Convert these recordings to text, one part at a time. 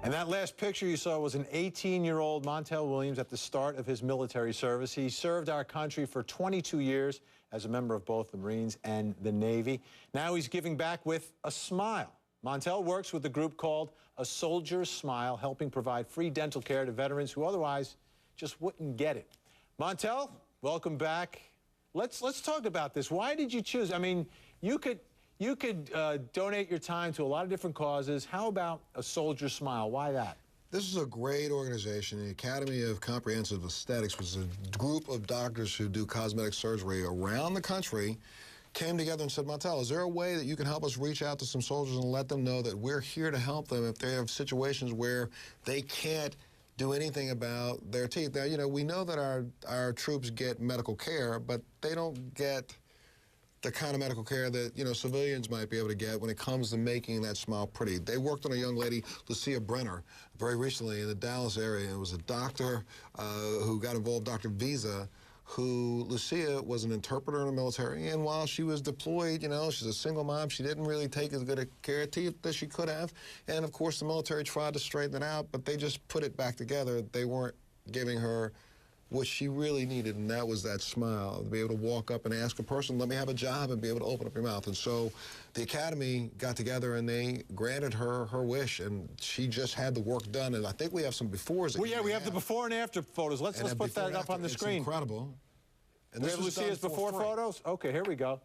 And that last picture you saw was an 18-year-old Montel Williams at the start of his military service. He served our country for 22 years as a member of both the Marines and the Navy. Now he's giving back with a smile. Montel works with a group called A Soldier's Smile, helping provide free dental care to veterans who otherwise just wouldn't get it. Montel, welcome back. Let's talk about this. Why did you choose? I mean, you could donate your time to a lot of different causes. How about A Soldier's Smile? Why that? This is a great organization, the Academy of Comprehensive Aesthetics, which is a group of doctors who do cosmetic surgery around the country, came together and said, Montel, is there a way that you can help us reach out to some soldiers and let them know that we're here to help them if they have situations where they can't do anything about their teeth? Now, you know, we know that our troops get medical care, but they don't get the kind of medical care that, you know, civilians might be able to get when it comes to making that smile pretty. They worked on a young lady, Lucia Brenner, very recently in the Dallas area. It was a doctor who got involved, Dr. Visa, who, Lucia was an interpreter in the military, and while she was deployed, you know, she's a single mom, she didn't really take as good a care of teeth as she could have, and of course the military tried to straighten it out, but they just put it back together. They weren't giving her what she really needed, and that was that smile, to be able to walk up and ask a person, let me have a job, and be able to open up your mouth. And so the Academy got together and they granted her her wish, and she just had the work done. And I think we have some befores. Well, yeah, we have the before and after photos. Let's put that up on the screen. It's incredible. And we have Lucia's before photos? Okay, here we go.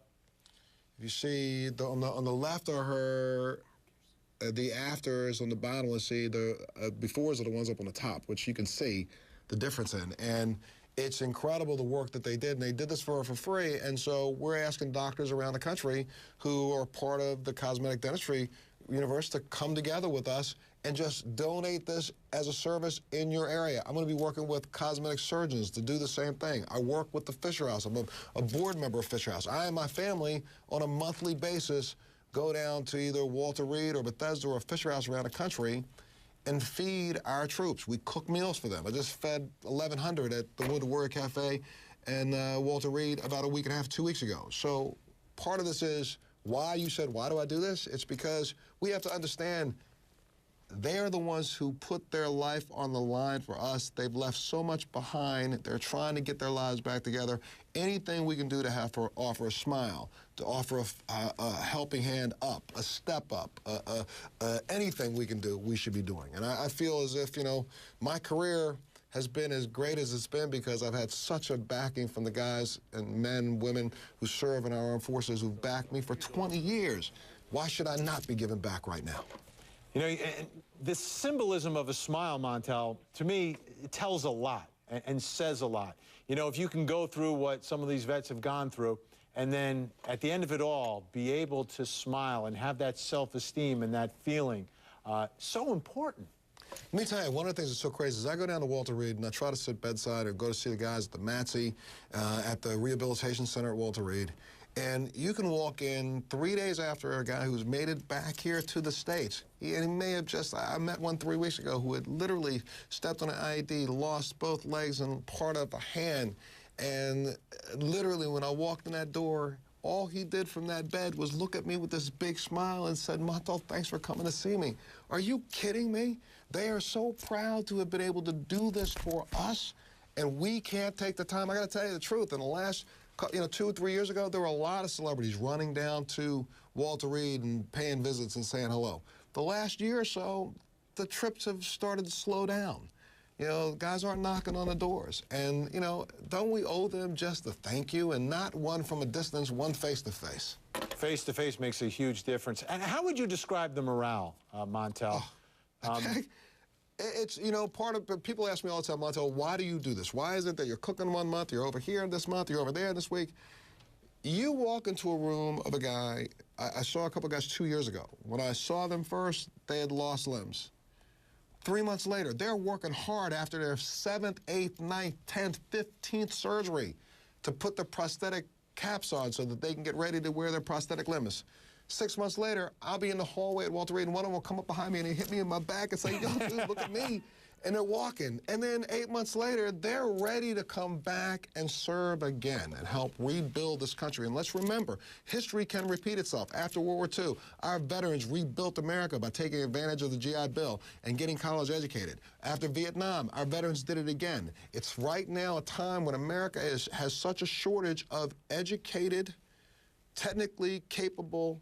You see, on the left are her, the afters on the bottom. Let's see, the befores are the ones up on the top, which you can see the difference in. And it's incredible the work that they did, and they did this for her for free. And so we're asking doctors around the country who are part of the cosmetic dentistry universe to come together with us and just donate this as a service in your area. I'm going to be working with cosmetic surgeons to do the same thing. I work with the Fisher House. I'm a board member of Fisher House. I and my family on a monthly basis go down to either Walter Reed or Bethesda or Fisher House around the country and feed our troops. We cook meals for them. I just fed 1,100 at the Wood Warrior Cafe and Walter Reed about a week and a half, 2 weeks ago. So part of this is why you said, why do I do this? It's because we have to understand they're the ones who put their life on the line for us. They've left so much behind. They're trying to get their lives back together. Anything we can do to offer a smile, to offer a helping hand up, a step up, anything we can do, we should be doing. And I feel as if, you know, my career has been as great as it's been because I've had such a backing from the guys and men, women who serve in our armed forces who've backed me for 20 years. Why should I not be giving back right now? You know, the symbolism of a smile, Montel, to me, it tells a lot and says a lot. You know, if you can go through what some of these vets have gone through and then at the end of it all, be able to smile and have that self-esteem and that feeling, so important. Let me tell you, one of the things that's so crazy is I go down to Walter Reed and I try to sit bedside or go to see the guys at the MATSI, at the Rehabilitation Center at Walter Reed. And you can walk in 3 days after a guy who's made it back here to the States. And he may have just, I met one 3 weeks ago who had literally stepped on an IED, lost both legs and part of a hand. And literally when I walked in that door, all he did from that bed was look at me with this big smile and said, Montel, thanks for coming to see me. Are you kidding me? They are so proud to have been able to do this for us, and we can't take the time. I got to tell you the truth. In the last 2 or 3 years ago, there were a lot of celebrities running down to Walter Reed and paying visits and saying hello. The last year or so, the trips have started to slow down. You know, guys aren't knocking on the doors. And, you know, don't we owe them just a thank you and not one from a distance, one face-to-face? Face-to-face makes a huge difference. And how would you describe the morale, Montel? It's, you know, part of, people ask me all the time, Montel, why do you do this? Why is it that you're cooking 1 month, you're over here this month, you're over there this week? You walk into a room of a guy, I saw a couple of guys 2 years ago. When I saw them first, they had lost limbs. 3 months later, they're working hard after their 7th, 8th, 9th, 10th, 15th surgery to put the prosthetic caps on so that they can get ready to wear their prosthetic limbs. 6 months later, I'll be in the hallway at Walter Reed, and one of them will come up behind me and they hit me in my back and say, yo, dude, look at me. And they're walking. And then 8 months later, they're ready to come back and serve again and help rebuild this country. And let's remember, history can repeat itself. After World War II, our veterans rebuilt America by taking advantage of the GI Bill and getting college educated. After Vietnam, our veterans did it again. It's right now a time when America has such a shortage of educated, technically capable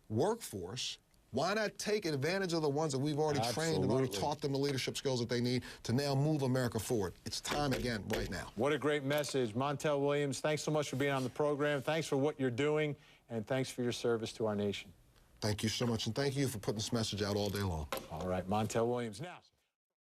workforce. Why not take advantage of the ones that we've already trained and already taught them the leadership skills that they need to now move America forward? It's time again right now. What a great message. Montel Williams, thanks so much for being on the program. Thanks for what you're doing, and thanks for your service to our nation. Thank you so much, and thank you for putting this message out all day long. All right, Montel Williams. Now.